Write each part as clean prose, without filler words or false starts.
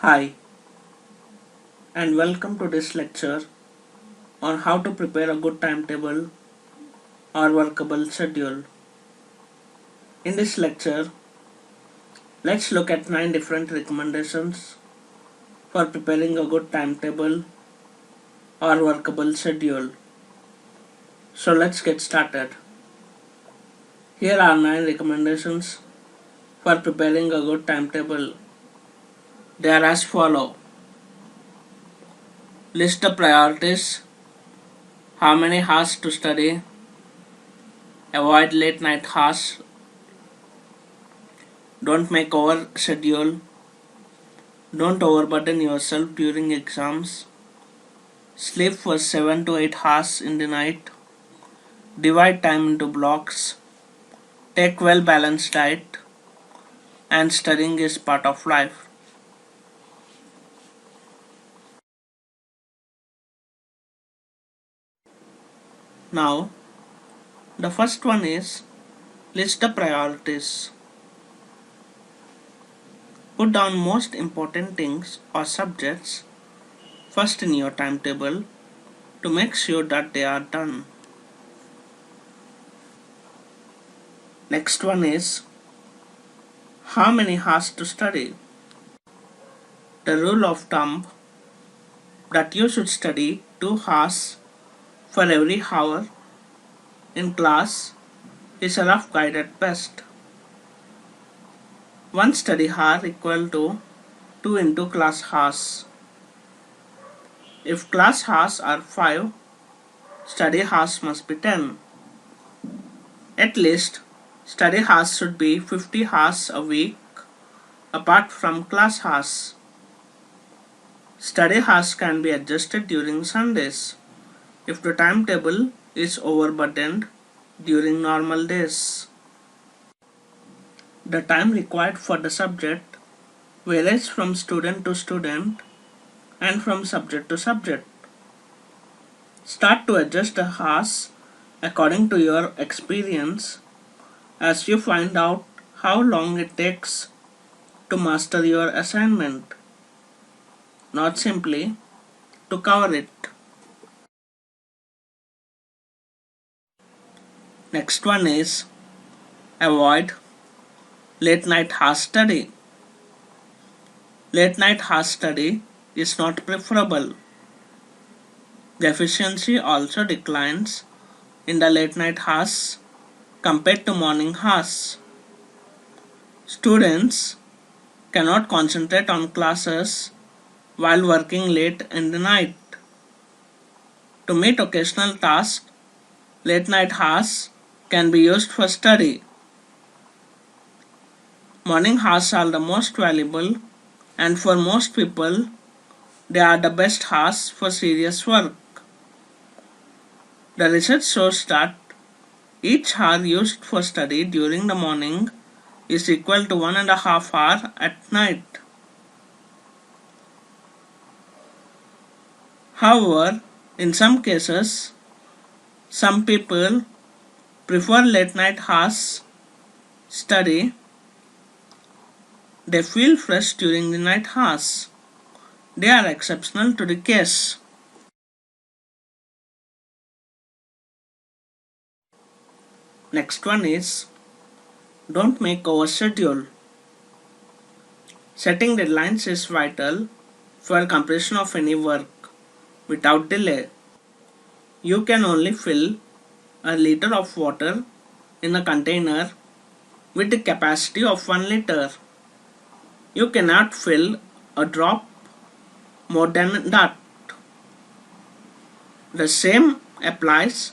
Hi, and welcome to this lecture on how to prepare a good timetable or workable schedule. In this lecture, let's look at 9 different recommendations for preparing a good timetable or workable schedule. So let's get started. Here are 9 recommendations for preparing a good timetable. They are as follow. List the priorities, how many hours to study, avoid late night hours, don't make over schedule, don't overburden yourself during exams, sleep for 7 to 8 hours in the night, divide time into blocks, take well balanced diet, and studying is part of life. Now, the first one is list the priorities. Put down most important things or subjects first in your timetable to make sure that they are done. Next one is how many hours to study. The rule of thumb that you should study 2 hours for every hour in class is a rough guide at best. One study hour equal to 2 into class hours. If class hours are 5, study hours must be 10. At least, study hours should be 50 hours a week apart from class hours. Study hours can be adjusted during Sundays if the timetable is overburdened during normal days. The time required for the subject varies from student to student and from subject to subject. Start to adjust the hours according to your experience as you find out how long it takes to master your assignment, not simply to cover it. Next one is avoid late night hour study. Late night hour study is not preferable. The efficiency also declines in the late night hours compared to morning hours. Students cannot concentrate on classes while working late in the night. To meet occasional tasks, late night hours can be used for study. Morning hours are the most valuable, and for most people, they are the best hours for serious work. The research shows that each hour used for study during the morning is equal to 1.5 hours at night. However, in some cases, some people prefer late night hours study. They feel fresh during the night hours. They are exceptional to the case. Next one is don't make overschedule. Setting deadlines is vital for completion of any work without delay. You can only fill a liter of water in a container with the capacity of 1 liter. You cannot fill a drop more than that. The same applies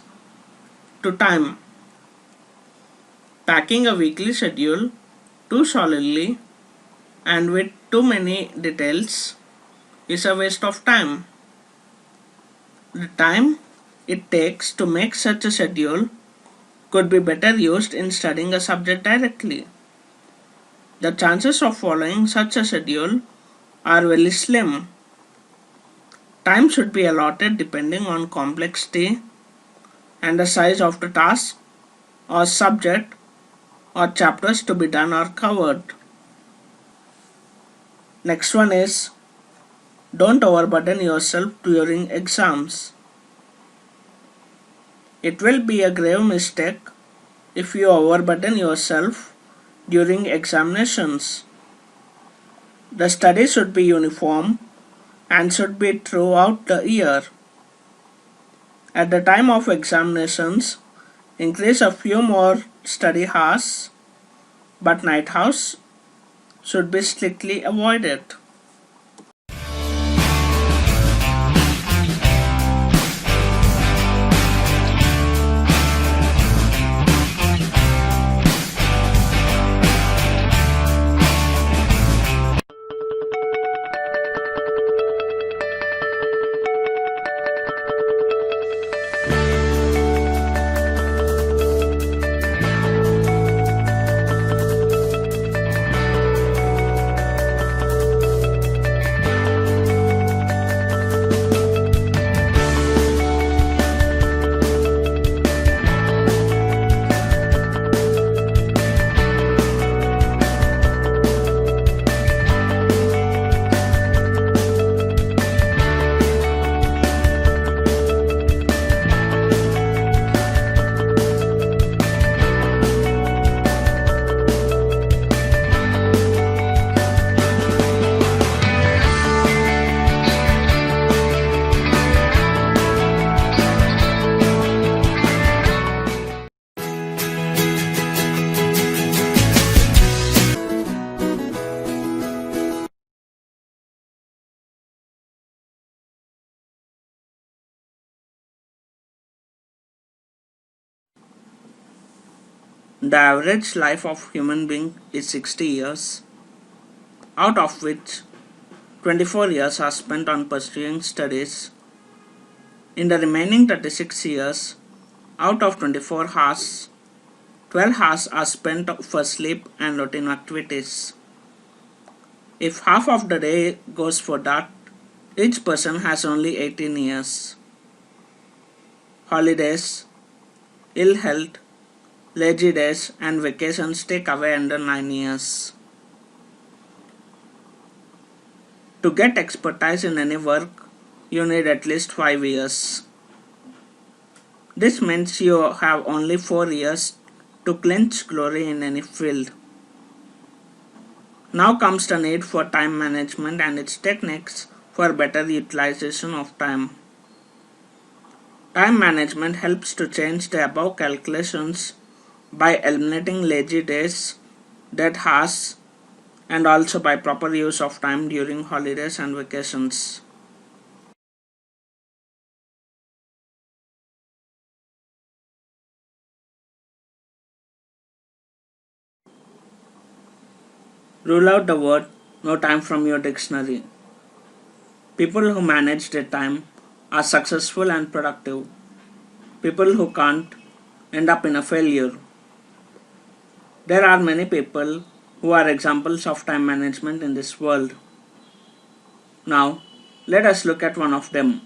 to time. Packing a weekly schedule too solidly and with too many details is a waste of time. The time it takes to make such a schedule could be better used in studying a subject directly. The chances of following such a schedule are very slim. Time should be allotted depending on complexity and the size of the task or subject or chapters to be done or covered. Next one is Don't overburden yourself during exams. It will be a grave mistake if you overburden yourself during examinations. The study should be uniform and should be throughout the year. At the time of examinations, increase a few more study hours, but night hours should be strictly avoided. The average life of human being is 60 years, out of which 24 years are spent on pursuing studies. In the remaining 36 years, out of 24 hours, 12 hours are spent for sleep and routine activities. If half of the day goes for that, each person has only 18 years. Holidays, ill health, lazy days, and vacations take away under 9 years. To get expertise in any work, you need at least 5 years. This means you have only 4 years to clinch glory in any field. Now comes the need for time management and its techniques for better utilization of time. Time management helps to change the above calculations by eliminating lazy days, dead hours, and also by proper use of time during holidays and vacations. Rule out the word no time from your dictionary. People who manage their time are successful and productive. People who can't end up in a failure. There are many people who are examples of time management in this world. Now, let us look at one of them.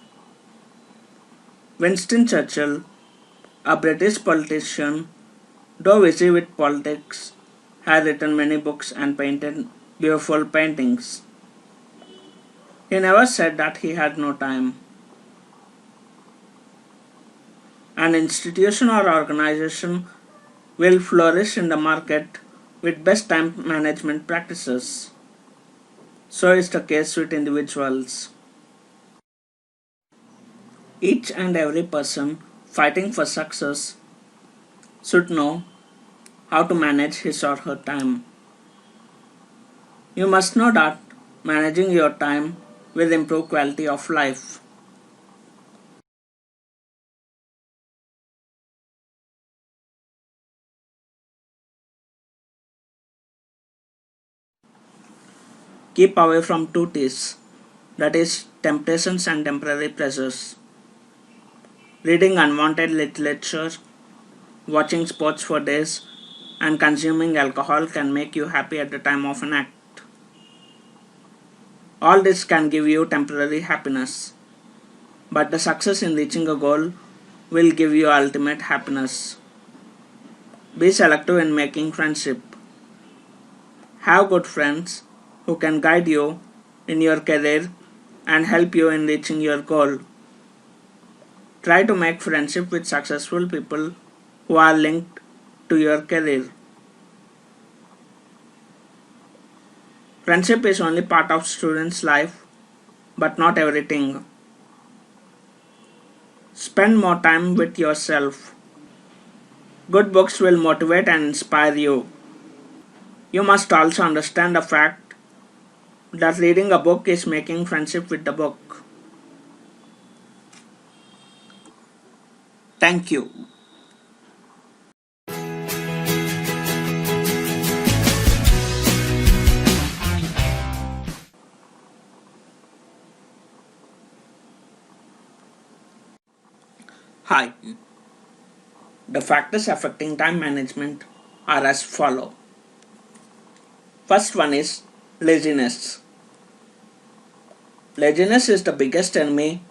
Winston Churchill, a British politician, though busy with politics, had written many books and painted beautiful paintings. He never said that he had no time. An institution or organization will flourish in the market with best time management practices. So is the case with individuals. Each and every person fighting for success should know how to manage his or her time. You must know that managing your time will improve quality of life. Keep away from two T's, that is, temptations and temporary pleasures. Reading unwanted literature, watching sports for days, and consuming alcohol can make you happy at the time of an act. All this can give you temporary happiness, but the success in reaching a goal will give you ultimate happiness. Be selective in making friendship. Have good friends who can guide you in your career and help you in reaching your goal. Try to make friendship with successful people who are linked to your career. Friendship is only part of student's life, but not everything. Spend more time with yourself. Good books will motivate and inspire you. You must also understand the fact that reading a book is making friendship with the book. Thank you. Hi. The factors affecting time management are as follow. First one is laziness. Laziness is the biggest enemy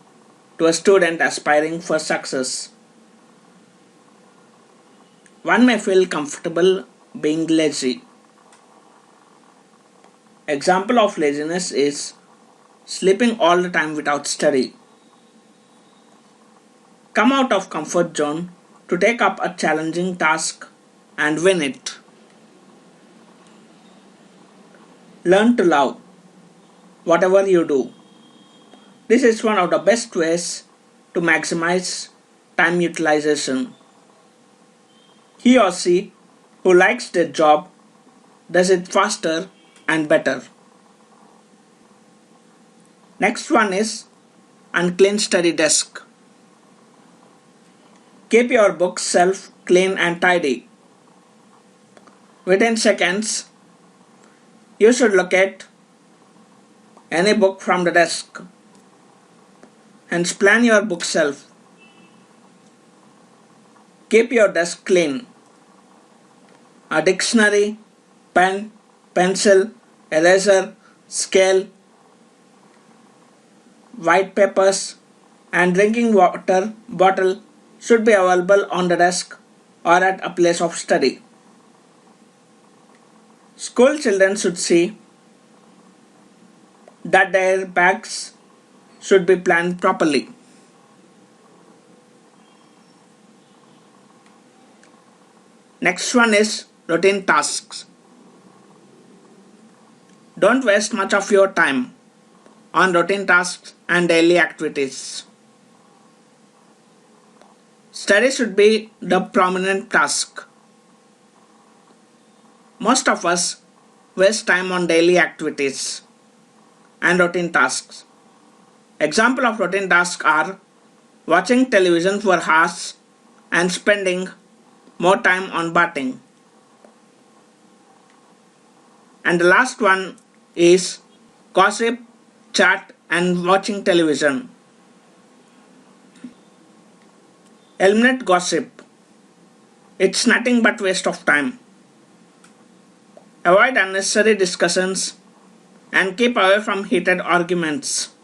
to a student aspiring for success. One may feel comfortable being lazy. Example of laziness is sleeping all the time without study. Come out of comfort zone to take up a challenging task and win it. Learn to love whatever you do. This is one of the best ways to maximize time utilization. He or she who likes their job does it faster and better. Next one is unclean study desk. Keep your bookshelf clean and tidy. Within seconds, you should locate any book from the desk. Hence, plan your bookshelf. Keep your desk clean. A dictionary, pen, pencil, eraser, scale, white papers, and drinking water bottle should be available on the desk or at a place of study. School children should see that their bags should be planned properly. Next one is routine tasks. Don't waste much of your time on routine tasks and daily activities. Study should be the prominent task. Most of us waste time on daily activities and routine tasks. Example of routine tasks are watching television for hours and spending more time on bathing. And the last one is gossip, chat, and watching television. Eliminate gossip. It's nothing but waste of time. Avoid unnecessary discussions and keep away from heated arguments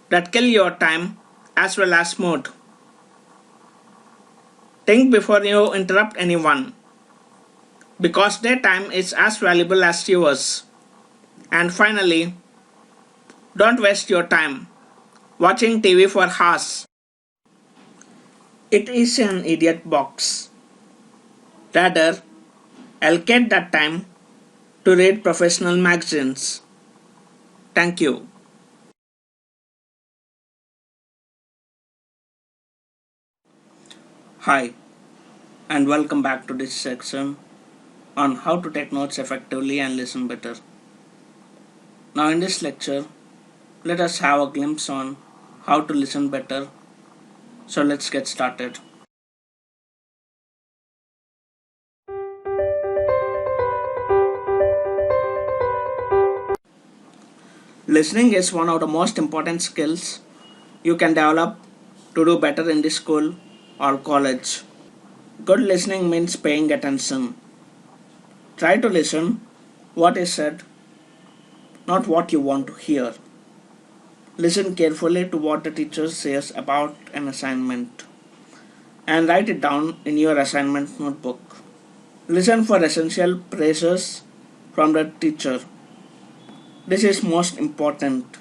that kill your time as well as mood. Think before you interrupt anyone, because their time is as valuable as yours. And finally, don't waste your time watching TV for hours. It is an idiot box. Rather, allocate that time to read professional magazines. Thank you. Hi, and welcome back to this section on how to take notes effectively and listen better. Now, in this lecture, let us have a glimpse on how to listen better. So, let's get started. Listening is one of the most important skills you can develop to do better in the school or college. Good listening means paying attention. Try to listen what is said, not what you want to hear. Listen carefully to what the teacher says about an assignment and write it down in your assignment notebook. Listen for essential praises from the teacher. This is most important.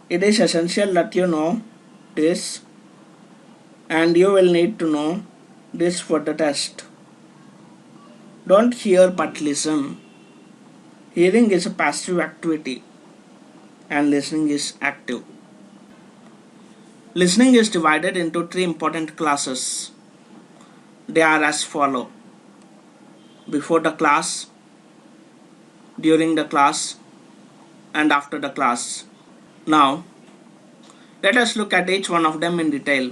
It is essential that you know this, and you will need to know this for the test. Don't hear but listen. Hearing is a passive activity and listening is active. Listening is divided into three important classes. They are as follow: before the class, during the class, and after the class. Now, let us look at each one of them in detail.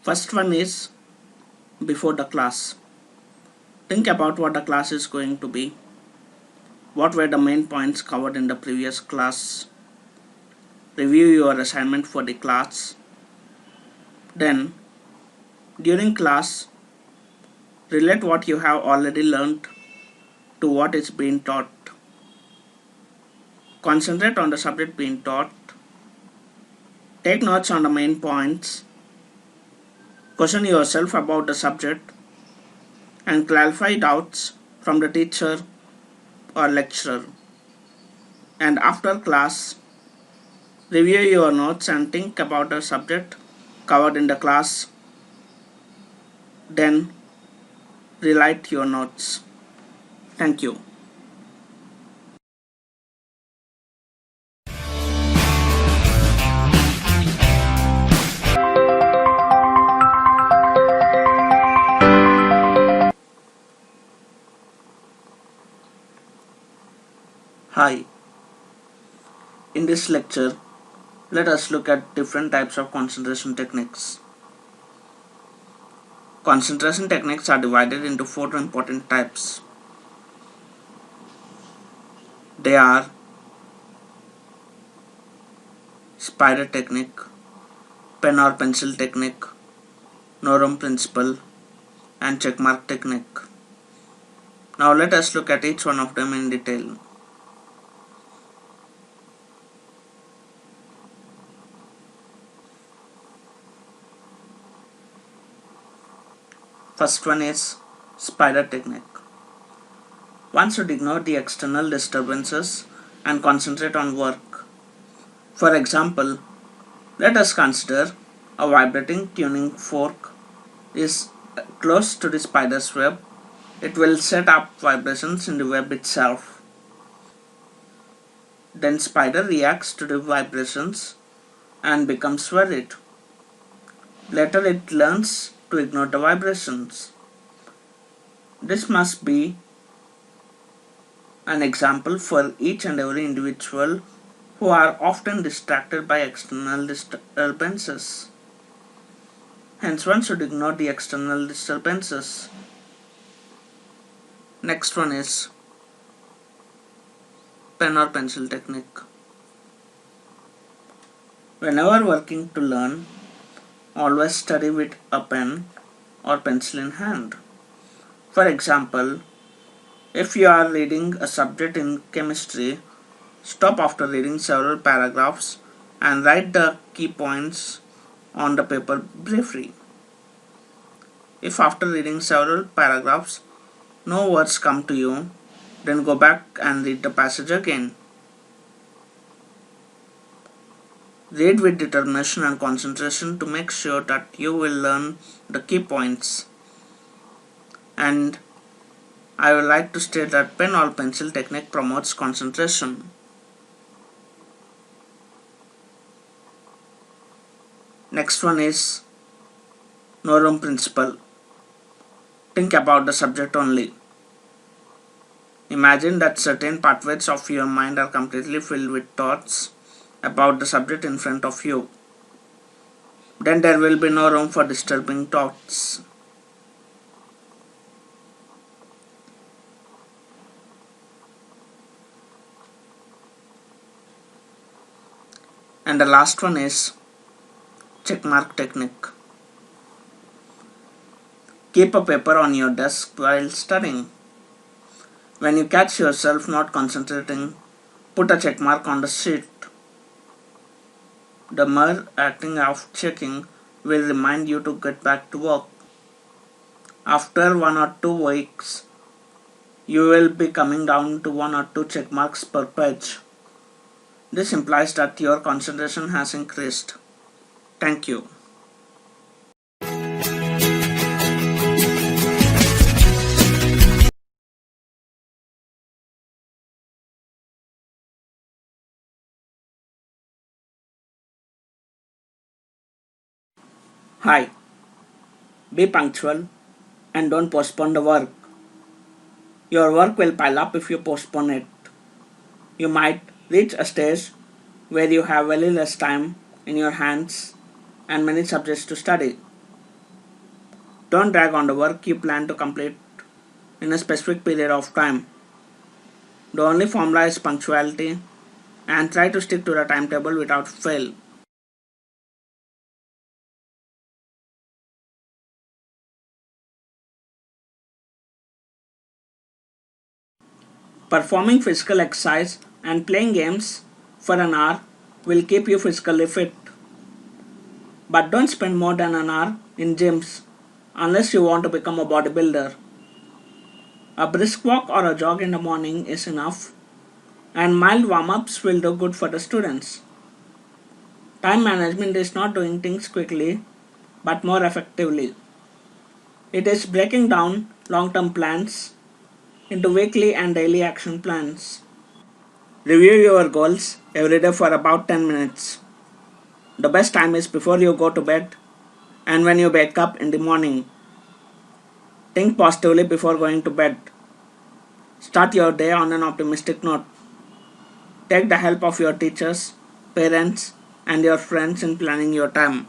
First one is before the class. Think about what the class is going to be. What were the main points covered in the previous class? Review your assignment for the class. Then, during class, relate what you have already learned to what is being taught. Concentrate on the subject being taught. Take notes on the main points. Question yourself about the subject and clarify doubts from the teacher or lecturer. And after class, review your notes and think about the subject covered in the class. Then, rewrite your notes. Thank you. Hi. In this lecture, let us look at different types of concentration techniques. Concentration techniques are divided into four important types. They are spider technique, pen or pencil technique, no-room principle, and checkmark technique. Now let us look at each one of them in detail. First one is spider technique. One should ignore the external disturbances and concentrate on work. For example, let us consider a vibrating tuning fork is close to the spider's web. It will set up vibrations in the web itself. Then spider reacts to the vibrations and becomes worried. Later it learns to ignore the vibrations. This must be an example for each and every individual who are often distracted by external disturbances. Hence, one should ignore the external disturbances. Next one is pen or pencil technique. Whenever working to learn, always study with a pen or pencil in hand. For example, if you are reading a subject in chemistry, stop after reading several paragraphs and write the key points on the paper briefly. If after reading several paragraphs no words come to you, then go back and read the passage again. Read with determination and concentration to make sure that you will learn the key points. And I would like to state that pen or pencil technique promotes concentration. Next one is no-room principle. Think about the subject only. Imagine that certain pathways of your mind are completely filled with thoughts about the subject in front of you. Then there will be no room for disturbing thoughts. And the last one is checkmark technique. Keep a paper on your desk while studying. When you catch yourself not concentrating, put a checkmark on the sheet. The mere acting of checking will remind you to get back to work. After 1 or 2 weeks, you will be coming down to 1 or 2 check marks per page. This implies that your concentration has increased. Thank you. Hi, be punctual and don't postpone the work. Your work will pile up if you postpone it. You might reach a stage where you have very less time in your hands and many subjects to study. Don't drag on the work you plan to complete in a specific period of time. The only formula is punctuality and try to stick to the timetable without fail. Performing physical exercise and playing games for an hour will keep you physically fit. But don't spend more than an hour in gyms unless you want to become a bodybuilder. A brisk walk or a jog in the morning is enough, and mild warm ups will do good for the students. Time management is not doing things quickly but more effectively. It is breaking down long term plans into weekly and daily action plans. Review your goals every day for about 10 minutes. The best time is before you go to bed and when you wake up in the morning. Think positively before going to bed. Start your day on an optimistic note. Take the help of your teachers, parents, and your friends in planning your time.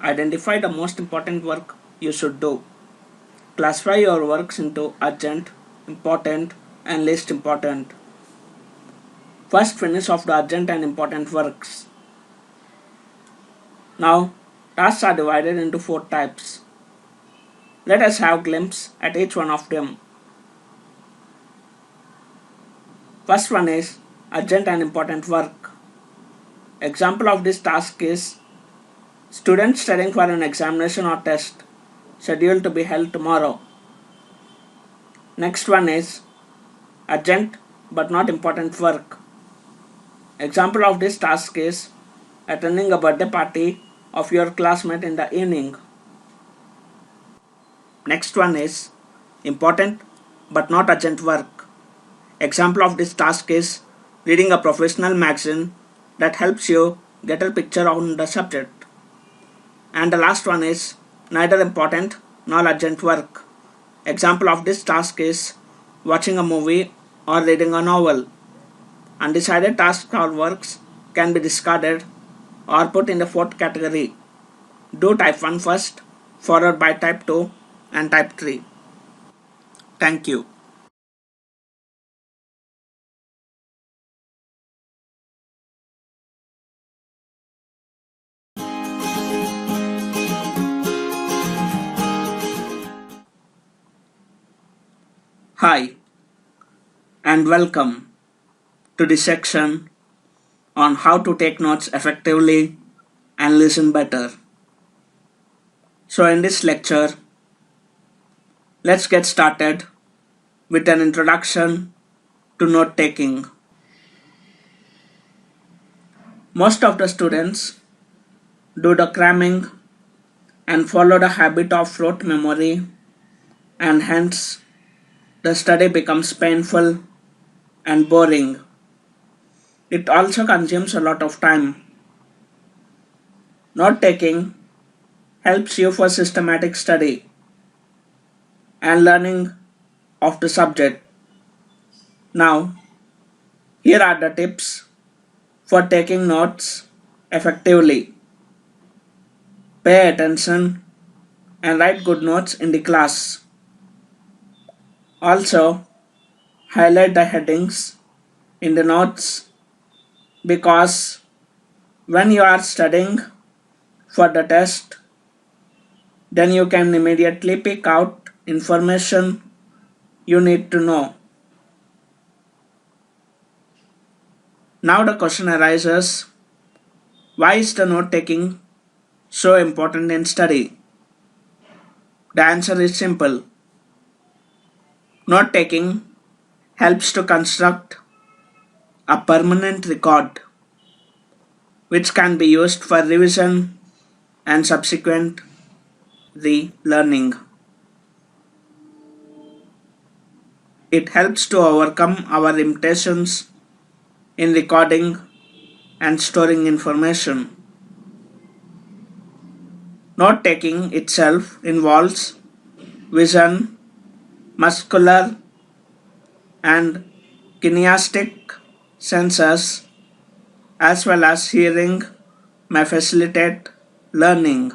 Identify the most important work you should do. Classify your works into urgent, important, and least important. First, finish off the urgent and important works. Now, tasks are divided into four types. Let us have a glimpse at each one of them. First one is urgent and important work. Example of this task is student studying for an examination or test scheduled to be held tomorrow. Next one is urgent but not important work. Example of this task is attending a birthday party of your classmate in the evening. Next one is important but not urgent work. Example of this task is reading a professional magazine that helps you get a picture on the subject. And the last one is neither important nor urgent work. Example of this task is watching a movie or reading a novel. Undecided tasks or works can be discarded or put in the fourth category. Do type 1 first, followed by type 2 and type 3. Thank you. Hi and welcome to the section on how to take notes effectively and listen better. So in this lecture, let's get started with an introduction to note taking. Most of the students do the cramming and follow the habit of rote memory, and hence the study becomes painful and boring. It also consumes a lot of time. Note taking helps you for systematic study and learning of the subject. Now, here are the tips for taking notes effectively. Pay attention and write good notes in the class. Also, highlight the headings in the notes because when you are studying for the test, then you can immediately pick out information you need to know. Now the question arises, why is the note taking so important in study? The answer is simple. Note taking helps to construct a permanent record which can be used for revision and subsequent relearning. It helps to overcome our limitations in recording and storing information. Note taking itself involves vision, muscular, and kinesthetic senses as well as hearing may facilitate learning.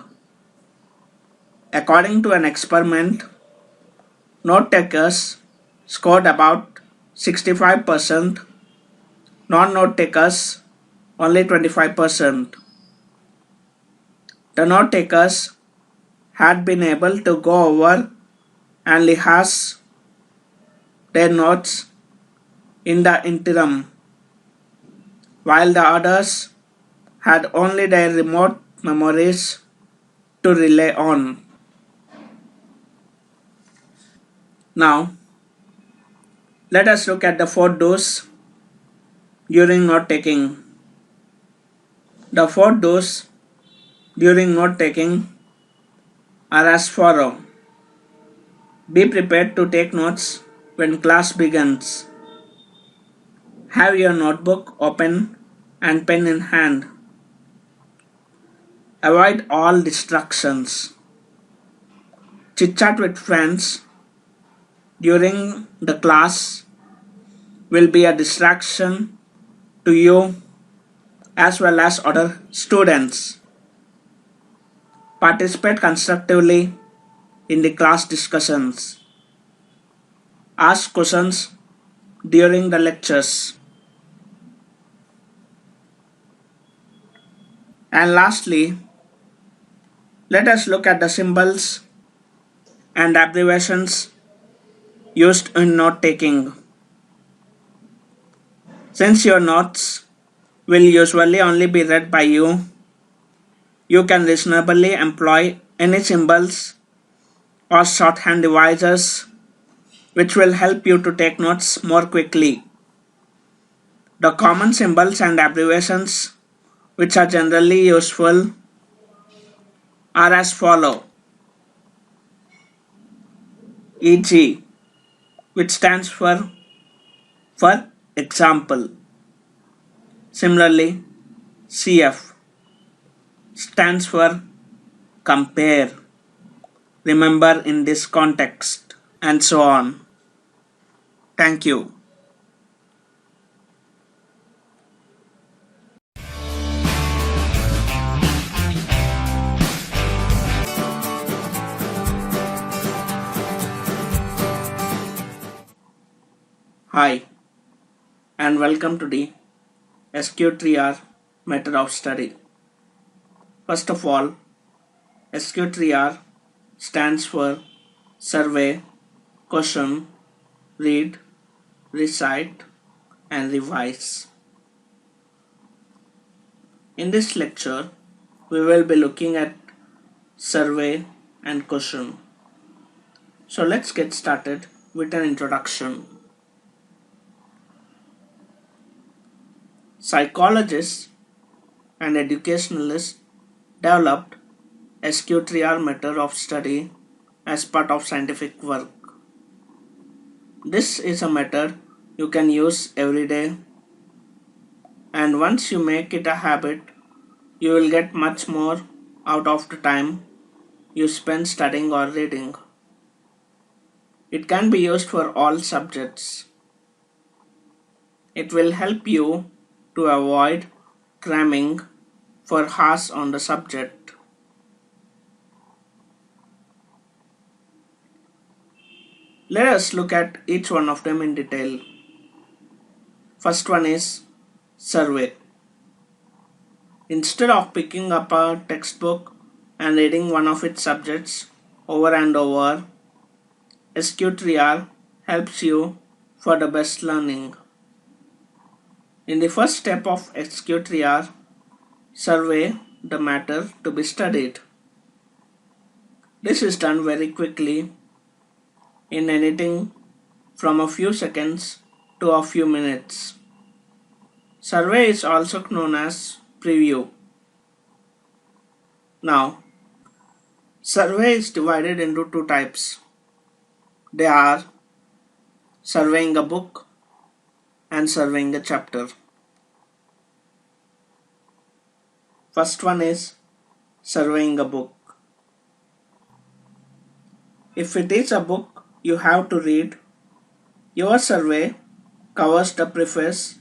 According to an experiment, note takers scored about 65%, non note takers only 25%. The note takers had been able to go over and rehearse their notes in the interim, while the others had only their remote memories to rely on. Now, let us look at the 4 do's during note taking. The 4 do's during note taking are as follows. Be prepared to take notes when class begins. Have your notebook open and pen in hand. Avoid all distractions. Chit chat with friends during the class will be a distraction to you as well as other students. Participate constructively in the class discussions. Ask questions during the lectures. And lastly, let us look at the symbols and abbreviations used in note taking. Since your notes will usually only be read by you, you can reasonably employ any symbols or shorthand devices which will help you to take notes more quickly. The common symbols and abbreviations which are generally useful are as follow. E.g., which stands for example. Similarly, CF stands for compare, remember in this context, and so on. Thank you. Hi, and welcome to the SQ3R method of study. First of all, SQ3R stands for survey, question, read, recite, and revise. In this lecture, we will be looking at survey and question. So let's get started with an introduction. Psychologists and educationalists developed SQ3R method of study as part of scientific work. This is a method you can use every day, and once you make it a habit, you will get much more out of the time you spend studying or reading. It can be used for all subjects. It will help you to avoid cramming for hours on the subject. Let us look at each one of them in detail. First one is survey. Instead of picking up a textbook and reading one of its subjects over and over, SQ3R helps you for the best learning. In the first step of SQ3R, survey the matter to be studied. This is done very quickly in anything from a few seconds to a few minutes. Survey is also known as preview. Now, survey is divided into two types. They are surveying a book and surveying a chapter. First one is surveying a book. If it is a book you have to read, your survey covers the preface,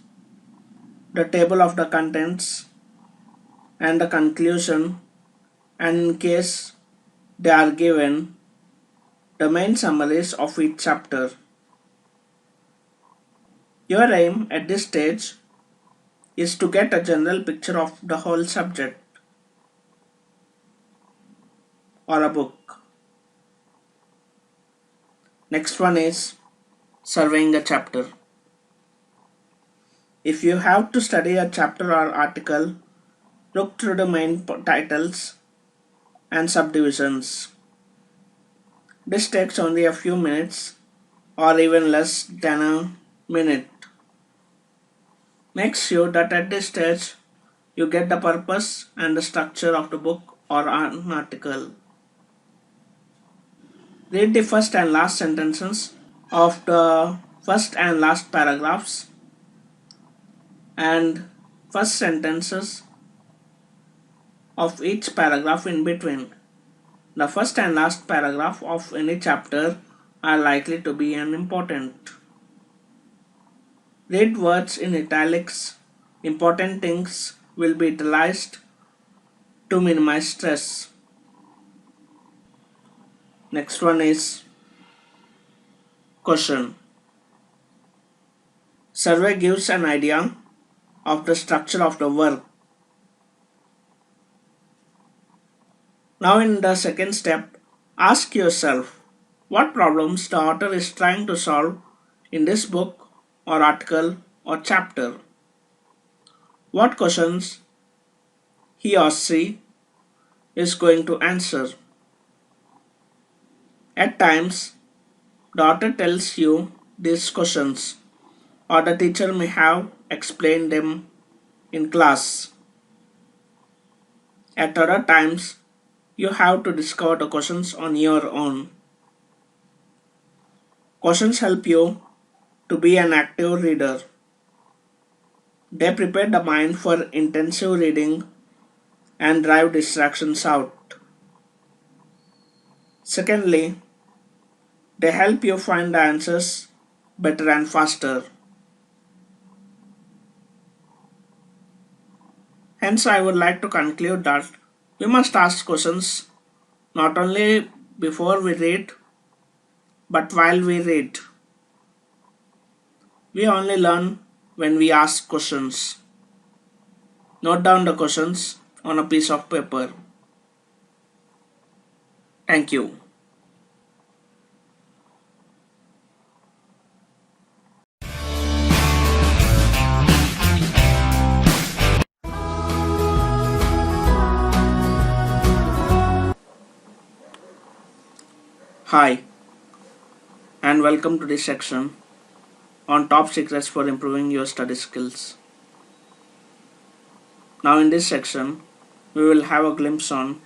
the table of the contents, and the conclusion, and in case they are given, the main summaries of each chapter. Your aim at this stage is to get a general picture of the whole subject or a book. Next one is surveying a chapter. If you have to study a chapter or article, look through the main titles and subdivisions. This takes only a few minutes or even less than a minute. Make sure that at this stage you get the purpose and the structure of the book or an article. Read the first and last sentences of the first and last paragraphs and first sentences of each paragraph in between. The first and last paragraph of any chapter are likely to be important. Read words in italics. Important things will be italicized to minimize stress. Next one is question. Survey gives an idea of the structure of the work. Now in the second step, ask yourself what problems the author is trying to solve in this book or article or chapter. What questions he or she is going to answer. At times, the author tells you these questions, or the teacher may have explained them in class. At other times, you have to discover the questions on your own. Questions help you to be an active reader. They prepare the mind for intensive reading and drive distractions out. Secondly, they help you find the answers better and faster. Hence, I would like to conclude that we must ask questions not only before we read, but while we read. We only learn when we ask questions. Note down the questions on a piece of paper. Thank you. Hi, and welcome to this section on top secrets for improving your study skills. Now in this section, we will have a glimpse on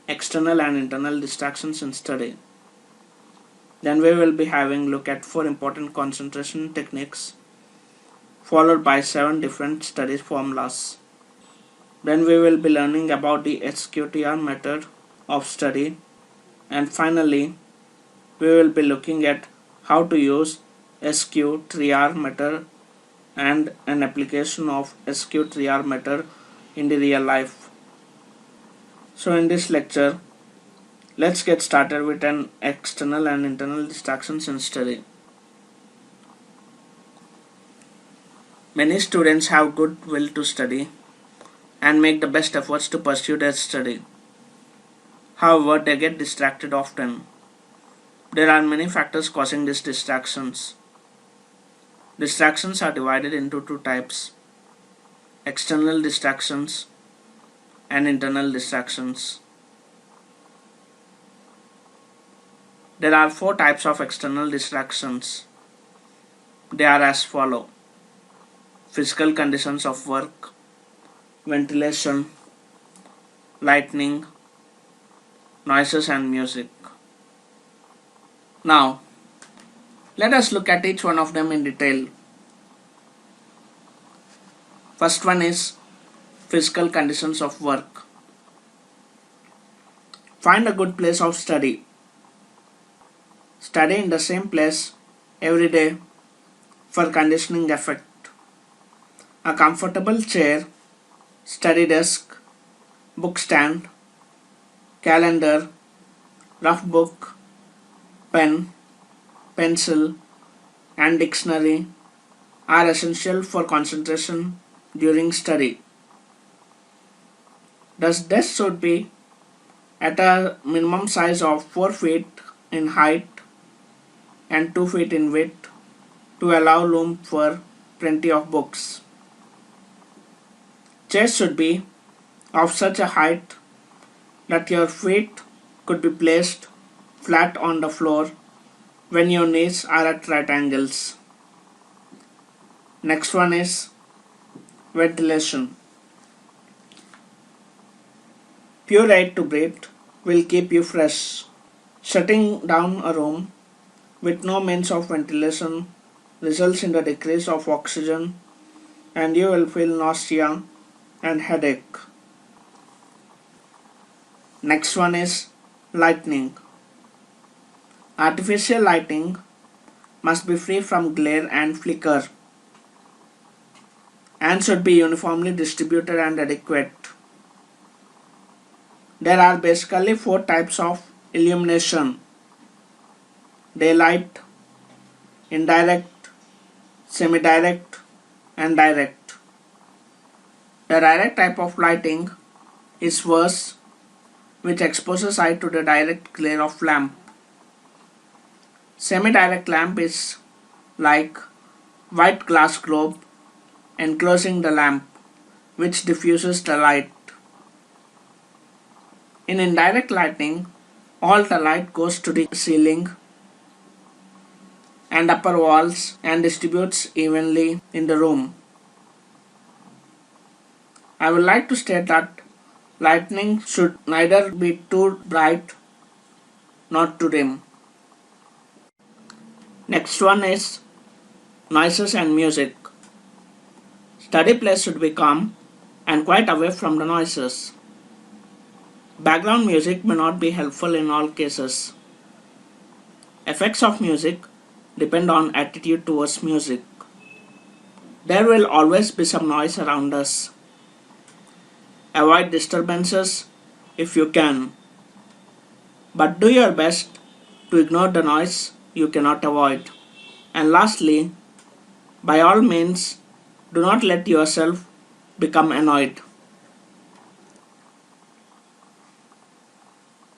external and internal distractions in study. Then we will be having a look at 4 important concentration techniques, followed by 7 different study formulas. Then we will be learning about the SQTR method of study, and finally we will be looking at how to use SQ3R method and an application of SQ3R method in the real life. So in this lecture, let's get started with an external and internal distractions in study. Many students have good will to study and make the best efforts to pursue their study. However, they get distracted often. There are many factors causing these distractions. Distractions are divided into two types: external distractions and internal distractions. There are four types of external distractions. They are as follow: physical conditions of work, ventilation, lighting, noises and music. Now, let us look at each one of them in detail. First one is physical conditions of work. Find a good place of study. Study in the same place every day for conditioning effect. A comfortable chair, study desk, book stand, calendar, rough book, pen, pencil, and dictionary are essential for concentration during study. The desk should be at a minimum size of 4 feet in height and 2 feet in width to allow room for plenty of books. Chairs should be of such a height that your feet could be placed flat on the floor when your knees are at right angles. Next one is ventilation. Pure air to breathe will keep you fresh. Shutting down a room with no means of ventilation results in the decrease of oxygen and you will feel nausea and headache. Next one is lighting. Artificial lighting must be free from glare and flicker and should be uniformly distributed and adequate. There are basically four types of illumination: daylight, indirect, semi-direct, and direct. The direct type of lighting is worse, which exposes eye to the direct glare of lamp. Semi-direct lamp is like white glass globe enclosing the lamp, which diffuses the light. In indirect lighting, all the light goes to the ceiling and upper walls and distributes evenly in the room. I would like to state that lighting should neither be too bright nor too dim. Next one is noises and music. Study place should be calm and quite away from the noises. Background music may not be helpful in all cases. Effects of music depend on attitude towards music. There will always be some noise around us. Avoid disturbances if you can, but do your best to ignore the noise you cannot avoid. And lastly, by all means, do not let yourself become annoyed.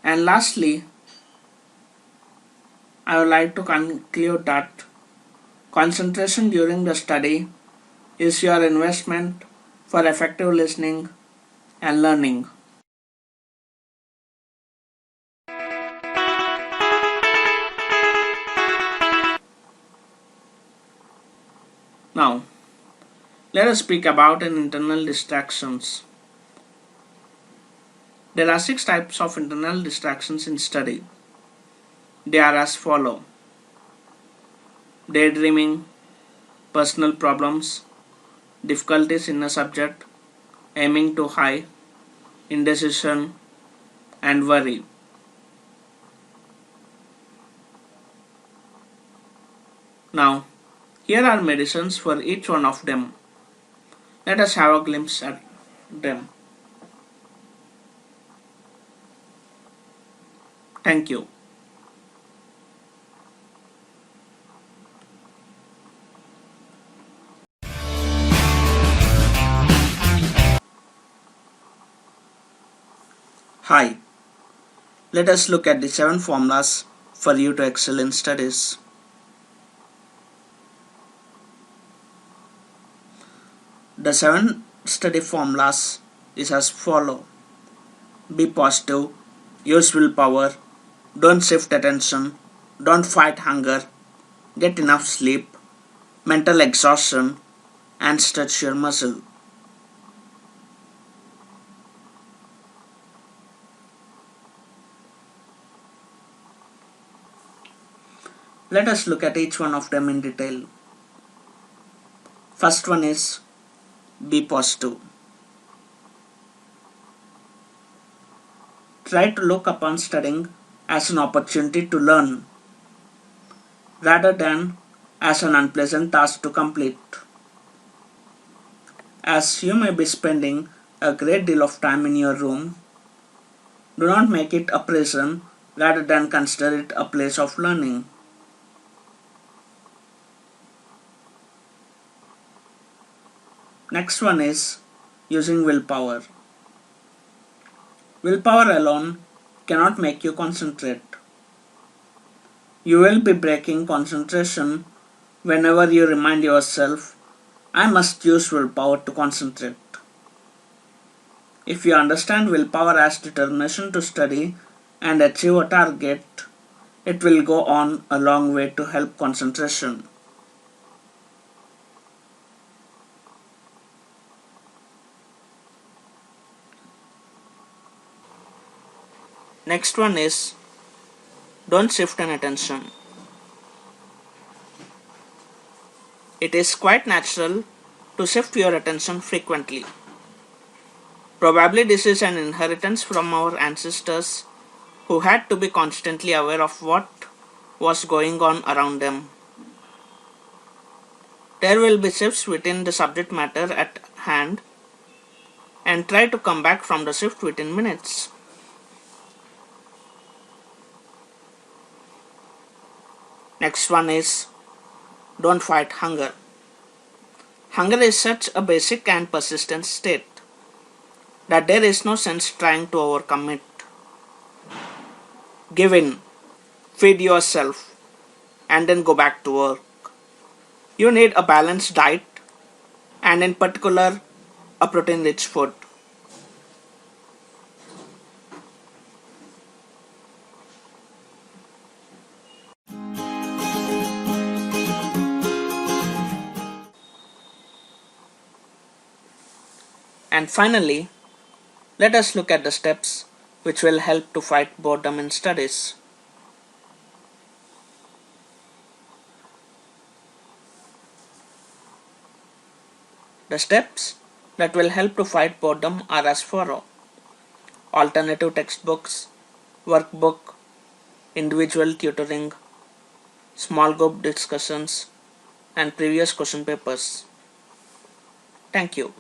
And lastly, I would like to conclude that concentration during the study is your investment for effective listening and learning. Now, let us speak about an internal distractions. There are 6 types of internal distractions in study. They are as follow: daydreaming, personal problems, difficulties in a subject, aiming too high, indecision, and worry. Now, here are medicines for each one of them. Let us have a glimpse at them. Thank you. Hi, let us look at the 7 formulas for you to excel in studies. The 7 study formulas is as follow. Be positive, use willpower, don't shift attention, don't fight hunger, get enough sleep, mental exhaustion, and stretch your muscle. Let us look at each one of them in detail. First one is be positive. Try to look upon studying as an opportunity to learn rather than as an unpleasant task to complete. As you may be spending a great deal of time in your room, do not make it a prison rather than consider it a place of learning. Next one is using willpower. Willpower alone cannot make you concentrate. You will be breaking concentration whenever you remind yourself, I must use willpower to concentrate. If you understand willpower as determination to study and achieve a target, it will go on a long way to help concentration. Next one is don't shift an attention. It is quite natural to shift your attention frequently. Probably this is an inheritance from our ancestors who had to be constantly aware of what was going on around them. There will be shifts within the subject matter at hand and try to come back from the shift within minutes. Next one is don't fight hunger. Hunger is such a basic and persistent state that there is no sense trying to overcome it. Give in, feed yourself, and then go back to work. You need a balanced diet and, in particular, a protein rich food. And finally, let us look at the steps which will help to fight boredom in studies. The steps that will help to fight boredom are as follows: alternative textbooks, workbook, individual tutoring, small group discussions, and previous question papers. Thank you.